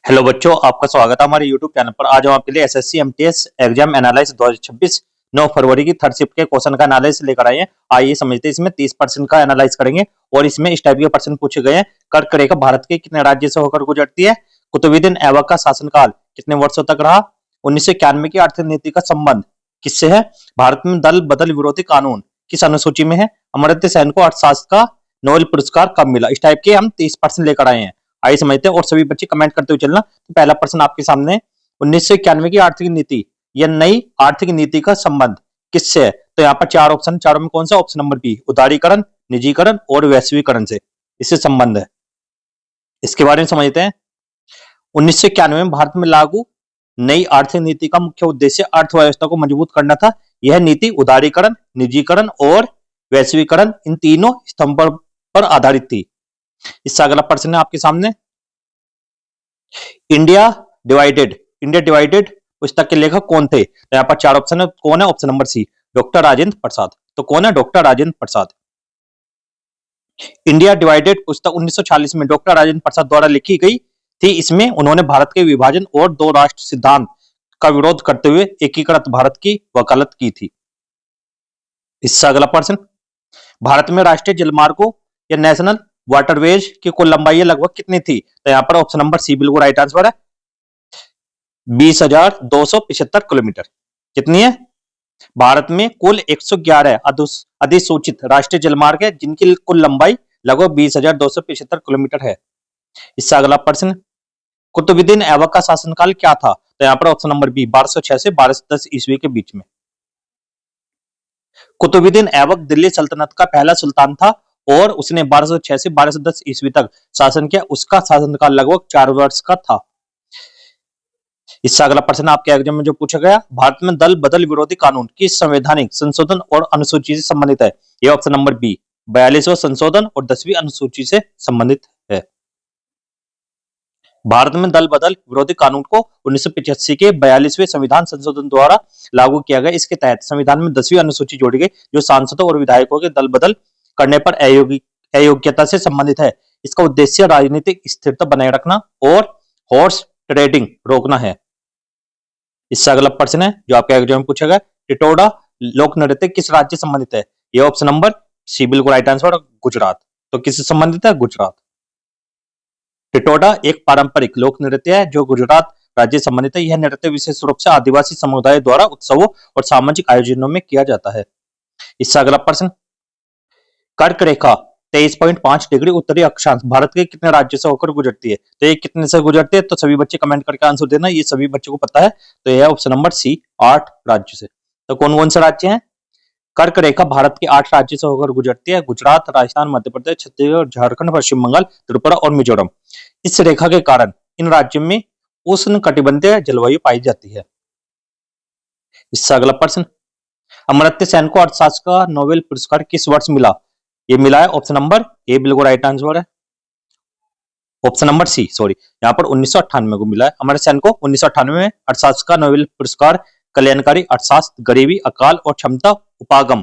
Hello बच्चों, आपका स्वागत है हमारे यूट्यूब चैनल पर। आज हम आपके लिए एसएससी एमटीएस एग्जाम एनालिसिस 2026 9 फरवरी की थर्ड शिफ्ट के क्वेश्चन का एनालिसिस लेकर आए हैं। आइए समझते हैं। इसमें 30% का एनालाइज करेंगे और इसमें इस टाइप के प्रश्न पूछे गए हैं। कर्क रेखा भारत के कितने राज्य से होकर गुजरती है? कुतुबुद्दीन ऐबक का शासनकाल कितने वर्षों तक रहा? 1991 की आर्थिक नीति का संबंध किससे है? भारत में दल बदल विरोधी कानून किस अनुसूची में है? अमर्त्य सेन को अर्थशास्त्र का नोबेल पुरस्कार कब मिला? इस टाइप के हम 30% लेकर आए हैं। आइए समझते हैं और सभी बच्चे कमेंट करते हुए चलना। तो पहला प्रश्न आपके सामने, 1991 की आर्थिक नीति या नई आर्थिक नीति का संबंध किससे है? तो यहाँ पर चार ऑप्शन, चारों में कौन सा? ऑप्शन नंबर बी, उदारीकरण, निजीकरण और वैश्वीकरण से इससे संबंध है। इसके बारे में समझते हैं। 1991 में भारत में लागू नई आर्थिक नीति का मुख्य उद्देश्य अर्थव्यवस्था को मजबूत करना था। यह नीति उदारीकरण, निजीकरण और वैश्वीकरण इन तीनों स्तंभों पर आधारित थी। इससे अगला प्रश्न है आपके सामने, इंडिया डिवाइडेड पुस्तक के लेखक कौन थे? तो यहाँ पर चार ऑप्शन है। कौन है? Option number C, doctor Rajendra Prasad. तो कौन है? Doctor Rajendra Prasad. India divided पुस्तक 1940 में डॉक्टर राजेंद्र प्रसाद द्वारा लिखी गई थी। इसमें उन्होंने भारत के विभाजन और दो राष्ट्र सिद्धांत का विरोध करते हुए एकीकृत भारत की वकालत की थी। इससे अगला प्रश्न, भारत में राष्ट्रीय जलमार्गों या नेशनल वाटरवेज की कुल लंबाई लगभग कितनी थी? तो यहाँ पर ऑप्शन नंबर सी बिल्कुल राइट आंसर है, 20,275 किलोमीटर। कितनी है? भारत में कुल 111 अधिसूचित राष्ट्रीय जलमार्ग है जिनकी कुल लंबाई लगभग 20,275 किलोमीटर है। इससे अगला प्रश्न, कुतुबुद्दीन ऐबक का शासनकाल क्या था? तो यहाँ पर ऑप्शन नंबर बी, 1206 से 1210 ईस्वी के बीच में। कुतुबुद्दीन ऐबक दिल्ली सल्तनत का पहला सुल्तान था और उसने 1206 से 1210 ईस्वी तक शासन किया। उसका शासनकाल लगभग 4 वर्ष का था। इससे अगला प्रश्न आपके एग्जाम में जो पूछा गया, भारत में दल बदल विरोधी कानून किस संवैधानिक संशोधन और अनुसूची से संबंधित है? यह ऑप्शन नंबर बी, 42वां संशोधन और 10वीं अनुसूची से संबंधित है। भारत में दल बदल विरोधी कानून को 1985 के 42वें संविधान संशोधन द्वारा लागू किया गया। इसके तहत संविधान में 10वीं अनुसूची जोड़ी गई जो सांसदों और विधायकों के दल बदल करने पर अयोग्यता से संबंधित है। इसका उद्देश्य राजनीतिक स्थिरता बनाए रखना और हॉर्स ट्रेडिंग रोकना है। इससे अगला प्रश्न है जो आपके एग्जाम में पूछा गया, टिटोडा लोक नृत्य किस राज्य से संबंधित है? यह ऑप्शन नंबर सी बिल्कुल राइट आंसर, गुजरात। तो किससे संबंधित है? गुजरात। टिटोडा एक पारंपरिक लोक नृत्य है जो गुजरात राज्य से संबंधित है। यह नृत्य विशेष रूप से आदिवासी समुदाय द्वारा उत्सवों और सामाजिक आयोजनों में किया जाता है। इससे अगला प्रश्न, कर्क रेखा 23.5 डिग्री उत्तरी अक्षांश भारत के कितने राज्यों से होकर गुजरती है? तो ये कितने से गुजरती है? तो सभी बच्चे कमेंट करके आंसर देना, ये सभी बच्चों को पता है। तो यह ऑप्शन नंबर सी, 8 राज्यों से। तो कौन कौन से राज्य हैं? कर्क रेखा भारत के 8 राज्यों से होकर गुजरती है, गुजरात, राजस्थान, मध्य प्रदेश, छत्तीसगढ़, झारखंड, पश्चिम बंगाल, त्रिपुरा और मिजोरम। इस रेखा के कारण इन राज्यों में उष्ण कटिबंधीय जलवायु पाई जाती है। इससे अगला प्रश्न, अमर्त्य सेन को अर्थशास्त्र का नोबेल पुरस्कार किस वर्ष मिला? ये मिला है ऑप्शन नंबर ए बिल्कुल राइट आंसर है, ऑप्शन नंबर सी, सॉरी, यहाँ पर 1998 को मिला है। अमर्त्य सेन को 1998 में अर्थशास्त्र का नोबेल पुरस्कार कल्याणकारी अर्थशास्त्र, गरीबी, अकाल और क्षमता उपागम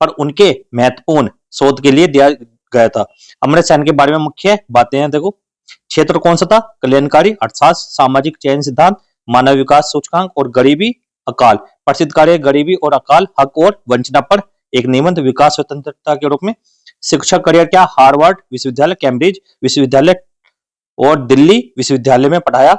पर उनके महत्वपूर्ण शोध के लिए दिया गया था। अमर्त्य सेन के बारे में मुख्य बातें हैं, देखो। क्षेत्र कौन सा था? कल्याणकारी अर्थशास्त्र, सामाजिक चयन सिद्धांत, मानव विकास सूचकांक और गरीबी अकाल। प्रसिद्ध कार्य गरीबी और अकाल, हक और वंचना पर एक निबंध, विकास स्वतंत्रता के रूप में। शिक्षक करियर क्या? हार्वर्ड विश्वविद्यालय, कैम्ब्रिज विश्वविद्यालय और दिल्ली विश्वविद्यालय में पढ़ाया।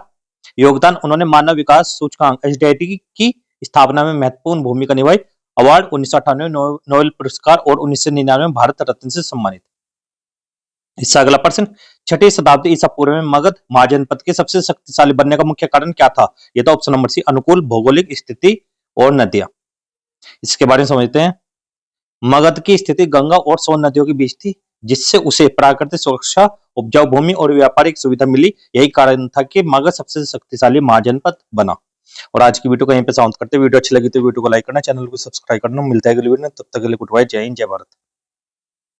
योगदान, उन्होंने मानव विकास सूचकांक एसडीआईटी की स्थापना में महत्वपूर्ण भूमिका निभाई। अवार्ड, 1998 नोबेल पुरस्कार और 1999 भारत रत्न से सम्मानित। इससे अगला प्रश्न, 6वीं शताब्दी ईसा पूर्व में मगध महाजनपद के सबसे शक्तिशाली बनने का मुख्य कारण क्या था? यह तो ऑप्शन नंबर सी, अनुकूल भौगोलिक स्थिति और नदियां। इसके बारे में समझते हैं। मगध की स्थिति गंगा और सोन नदियों के बीच थी जिससे उसे प्राकृतिक सुरक्षा, उपजाऊ भूमि और व्यापारिक सुविधा मिली। यही कारण था कि मगध सबसे शक्तिशाली महाजनपद बना। और आज की वीडियो को यहीं पे समाप्त करते हैं। वीडियो अच्छी लगी तो वीडियो को लाइक करना, चैनल को सब्सक्राइब करना। मिलता है अगली वीडियो में, तब तक के लिए गुड बाय, जय हिंद, जय भारत।